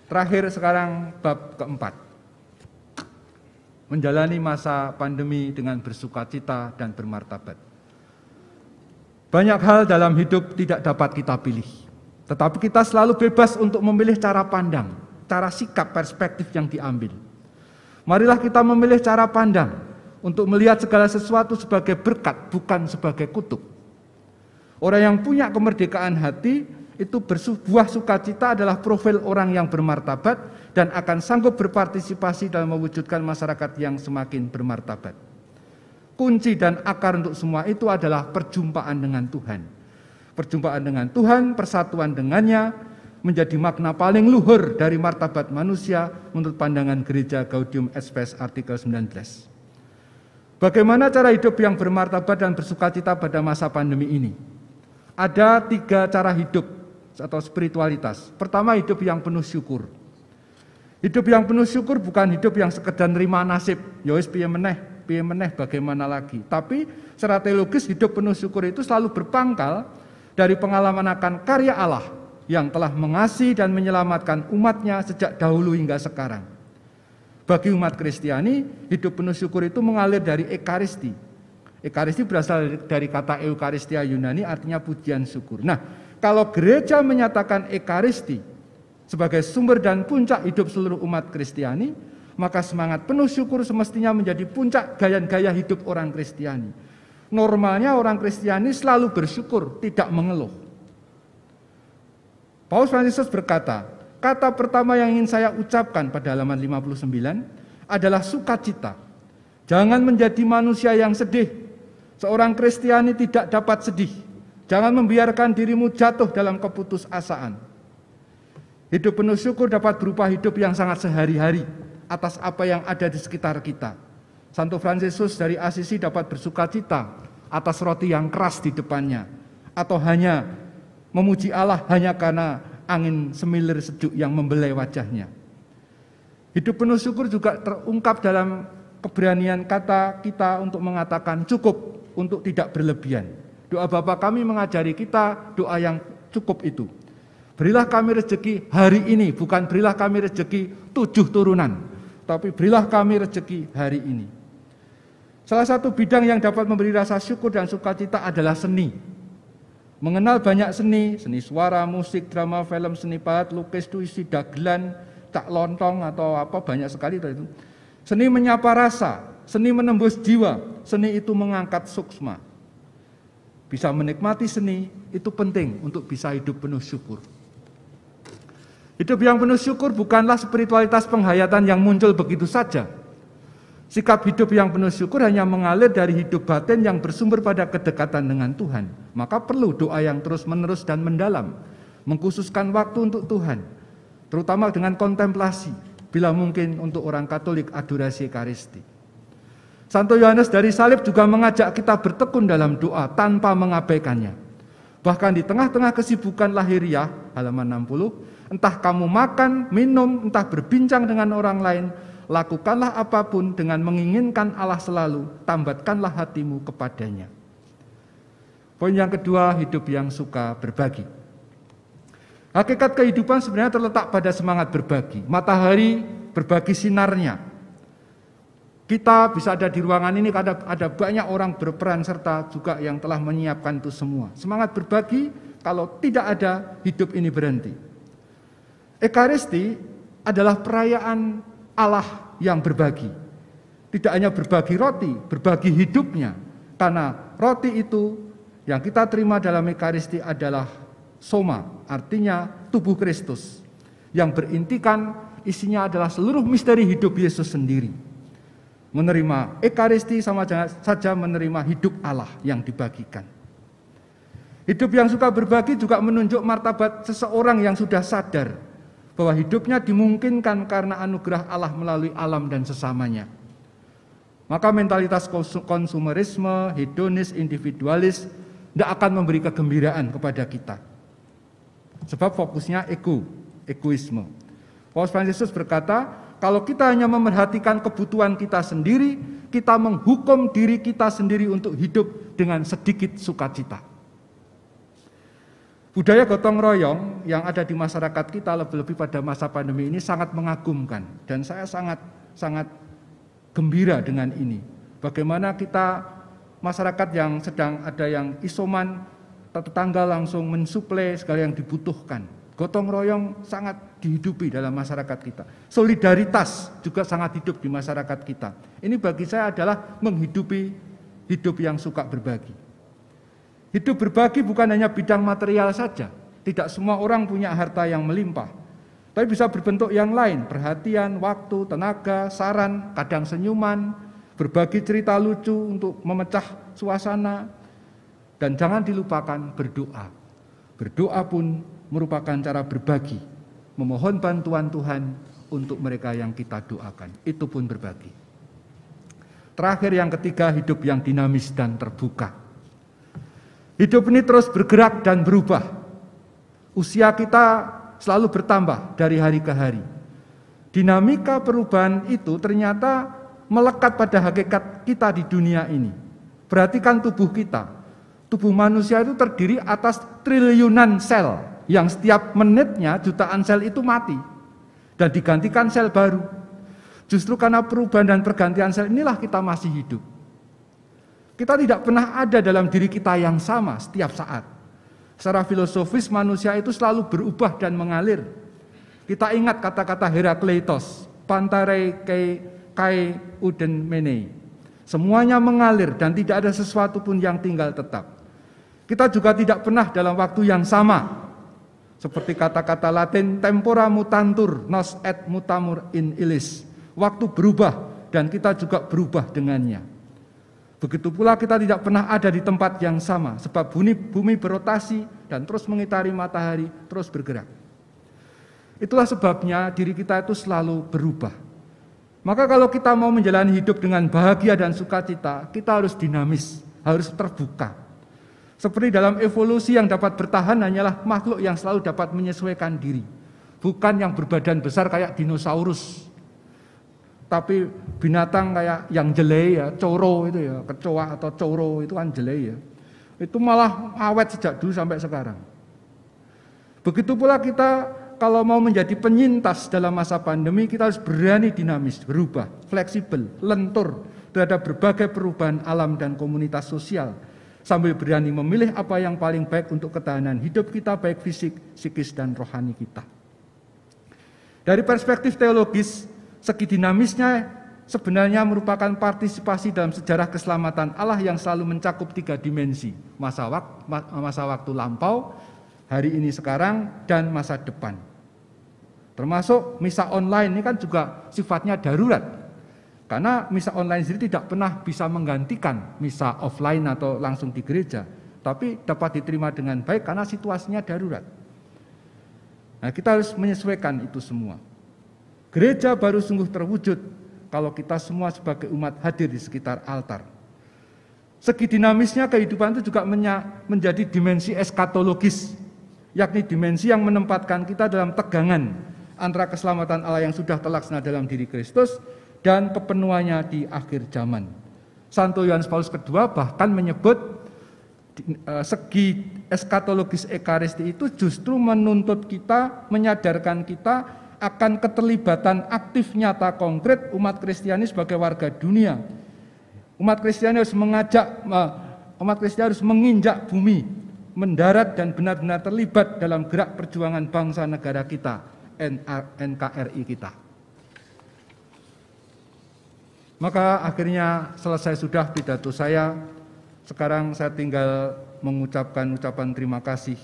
Terakhir sekarang bab keempat. Menjalani masa pandemi dengan bersukacita dan bermartabat. Banyak hal dalam hidup tidak dapat kita pilih. Tetapi kita selalu bebas untuk memilih cara pandang, cara sikap, perspektif yang diambil. Marilah kita memilih cara pandang untuk melihat segala sesuatu sebagai berkat, bukan sebagai kutuk. Orang yang punya kemerdekaan hati, itu berbuah sukacita adalah profil orang yang bermartabat dan akan sanggup berpartisipasi dalam mewujudkan masyarakat yang semakin bermartabat. Kunci dan akar untuk semua itu adalah perjumpaan dengan Tuhan. Perjumpaan dengan Tuhan, persatuan dengannya, menjadi makna paling luhur dari martabat manusia menurut pandangan gereja Gaudium et Spes artikel 19. Bagaimana cara hidup yang bermartabat dan bersukacita pada masa pandemi ini? Ada 3 cara hidup atau spiritualitas. Pertama, hidup yang penuh syukur. Hidup yang penuh syukur bukan hidup yang sekedar nerima nasib, ya wis piye meneh bagaimana lagi. Tapi secara teologis hidup penuh syukur itu selalu berpangkal dari pengalaman akan karya Allah yang telah mengasihi dan menyelamatkan umatnya sejak dahulu hingga sekarang. Bagi umat Kristiani, hidup penuh syukur itu mengalir dari Ekaristi. Ekaristi berasal dari kata Eukaristia Yunani, artinya pujian syukur. Nah, kalau gereja menyatakan Ekaristi sebagai sumber dan puncak hidup seluruh umat Kristiani, maka semangat penuh syukur semestinya menjadi puncak gaya hidup orang Kristiani. Normalnya orang Kristiani selalu bersyukur, tidak mengeluh. Paus Fransiskus berkata, kata pertama yang ingin saya ucapkan pada halaman 59 adalah sukacita. Jangan menjadi manusia yang sedih. Seorang Kristiani tidak dapat sedih. Jangan membiarkan dirimu jatuh dalam keputusasaan. Hidup penuh syukur dapat berupa hidup yang sangat sehari-hari atas apa yang ada di sekitar kita. Santo Fransiskus dari Asisi dapat bersukacita atas roti yang keras di depannya, atau hanya memuji Allah hanya karena angin semilir sejuk yang membelai wajahnya. Hidup penuh syukur juga terungkap dalam keberanian kata kita untuk mengatakan cukup, untuk tidak berlebihan. Doa Bapa kami mengajari kita doa yang cukup itu. Berilah kami rezeki hari ini, bukan berilah kami rezeki 7 turunan, tapi berilah kami rezeki hari ini. Salah satu bidang yang dapat memberi rasa syukur dan sukacita adalah seni. Mengenal banyak seni, seni suara, musik, drama, film, seni pahat, lukis, puisi, dagelan, cak lontong atau apa, banyak sekali itu. Seni menyapa rasa, seni menembus jiwa, seni itu mengangkat suksma. Bisa menikmati seni, itu penting untuk bisa hidup penuh syukur. Hidup yang penuh syukur bukanlah spiritualitas penghayatan yang muncul begitu saja. Sikap hidup yang penuh syukur hanya mengalir dari hidup batin yang bersumber pada kedekatan dengan Tuhan. Maka perlu doa yang terus-menerus dan mendalam, mengkhususkan waktu untuk Tuhan, terutama dengan kontemplasi, bila mungkin untuk orang Katolik adorasi Ekaristi. Santo Yohanes dari Salib juga mengajak kita bertekun dalam doa tanpa mengabaikannya. Bahkan di tengah-tengah kesibukan lahiriah, halaman 60, entah kamu makan, minum, entah berbincang dengan orang lain, lakukanlah apapun dengan menginginkan Allah selalu, tambatkanlah hatimu kepadanya. Poin yang kedua, hidup yang suka berbagi. Hakikat kehidupan sebenarnya terletak pada semangat berbagi. Matahari berbagi sinarnya. Kita bisa ada di ruangan ini, ada banyak orang berperan serta juga yang telah menyiapkan itu semua. Semangat berbagi, kalau tidak ada, hidup ini berhenti. Ekaristi adalah perayaan Allah yang berbagi. Tidak hanya berbagi roti, berbagi hidupnya. Karena roti itu yang kita terima dalam Ekaristi adalah soma, artinya tubuh Kristus. Yang berintikan isinya adalah seluruh misteri hidup Yesus sendiri. Menerima Ekaristi sama saja menerima hidup Allah yang dibagikan. Hidup yang suka berbagi juga menunjuk martabat seseorang yang sudah sadar bahwa hidupnya dimungkinkan karena anugerah Allah melalui alam dan sesamanya. Maka mentalitas konsumerisme, hedonis, individualis tidak akan memberi kegembiraan kepada kita. Sebab fokusnya egoisme. Paus Fransiskus berkata, kalau kita hanya memerhatikan kebutuhan kita sendiri, kita menghukum diri kita sendiri untuk hidup dengan sedikit sukacita. Budaya gotong royong yang ada di masyarakat kita lebih-lebih pada masa pandemi ini sangat mengagumkan dan saya sangat gembira dengan ini. Bagaimana kita masyarakat yang sedang ada yang isoman, tetangga langsung mensuplai segala yang dibutuhkan. Gotong royong sangat dihidupi dalam masyarakat kita. Solidaritas juga sangat hidup di masyarakat kita. Ini bagi saya adalah menghidupi hidup yang suka berbagi. Hidup berbagi bukan hanya bidang material saja. Tidak semua orang punya harta yang melimpah. Tapi bisa berbentuk yang lain, perhatian, waktu, tenaga, saran, kadang senyuman, berbagi cerita lucu untuk memecah suasana. Dan jangan dilupakan berdoa. Berdoa pun merupakan cara berbagi, memohon bantuan Tuhan untuk mereka yang kita doakan. Itu pun berbagi. Terakhir yang ketiga, hidup yang dinamis dan terbuka. Hidup ini terus bergerak dan berubah. Usia kita selalu bertambah dari hari ke hari. Dinamika perubahan itu ternyata melekat pada hakikat kita di dunia ini. Perhatikan tubuh kita. Tubuh manusia itu terdiri atas triliunan sel yang setiap menitnya jutaan sel itu mati dan digantikan sel baru. Justru karena perubahan dan pergantian sel inilah kita masih hidup. Kita tidak pernah ada dalam diri kita yang sama setiap saat. Secara filosofis manusia itu selalu berubah dan mengalir. Kita ingat kata-kata Herakleitos, Pantarei kai uden menei. Semuanya mengalir dan tidak ada sesuatu pun yang tinggal tetap. Kita juga tidak pernah dalam waktu yang sama. Seperti kata-kata Latin tempora mutantur nos et mutamur in illis. Waktu berubah dan kita juga berubah dengannya. Begitu pula kita tidak pernah ada di tempat yang sama, sebab bumi berotasi dan terus mengitari matahari, terus bergerak. Itulah sebabnya diri kita itu selalu berubah. Maka kalau kita mau menjalani hidup dengan bahagia dan sukacita, kita harus dinamis, harus terbuka. Seperti dalam evolusi yang dapat bertahan hanyalah makhluk yang selalu dapat menyesuaikan diri. Bukan yang berbadan besar kayak dinosaurus. Tapi binatang kayak yang jelek ya, coro itu ya, kecoa atau coro itu kan jelek ya. Itu malah awet sejak dulu sampai sekarang. Begitu pula kita kalau mau menjadi penyintas dalam masa pandemi, kita harus berani dinamis, berubah, fleksibel, lentur terhadap berbagai perubahan alam dan komunitas sosial. Sambil berani memilih apa yang paling baik untuk ketahanan hidup kita, baik fisik, psikis, dan rohani kita. Dari perspektif teologis, segi dinamisnya sebenarnya merupakan partisipasi dalam sejarah keselamatan Allah yang selalu mencakup 3 dimensi, masa waktu lampau, hari ini sekarang, dan masa depan. Termasuk misa online ini kan juga sifatnya darurat, karena misa online sendiri tidak pernah bisa menggantikan misa offline atau langsung di gereja, tapi dapat diterima dengan baik karena situasinya darurat. Nah, kita harus menyesuaikan itu semua. Gereja baru sungguh terwujud kalau kita semua sebagai umat hadir di sekitar altar. Segi dinamisnya kehidupan itu juga menjadi dimensi eskatologis, yakni dimensi yang menempatkan kita dalam tegangan antara keselamatan Allah yang sudah terlaksana dalam diri Kristus dan kepenuhannya di akhir zaman. Santo Yohanes Paulus II bahkan menyebut segi eskatologis ekaristi itu justru menuntut kita, menyadarkan kita akan keterlibatan aktif nyata konkret umat Kristiani sebagai warga dunia. Umat Kristiani harus menginjak bumi, mendarat dan benar-benar terlibat dalam gerak perjuangan bangsa negara kita, NKRI kita. Maka akhirnya selesai sudah pidato saya. Sekarang saya tinggal mengucapkan ucapan terima kasih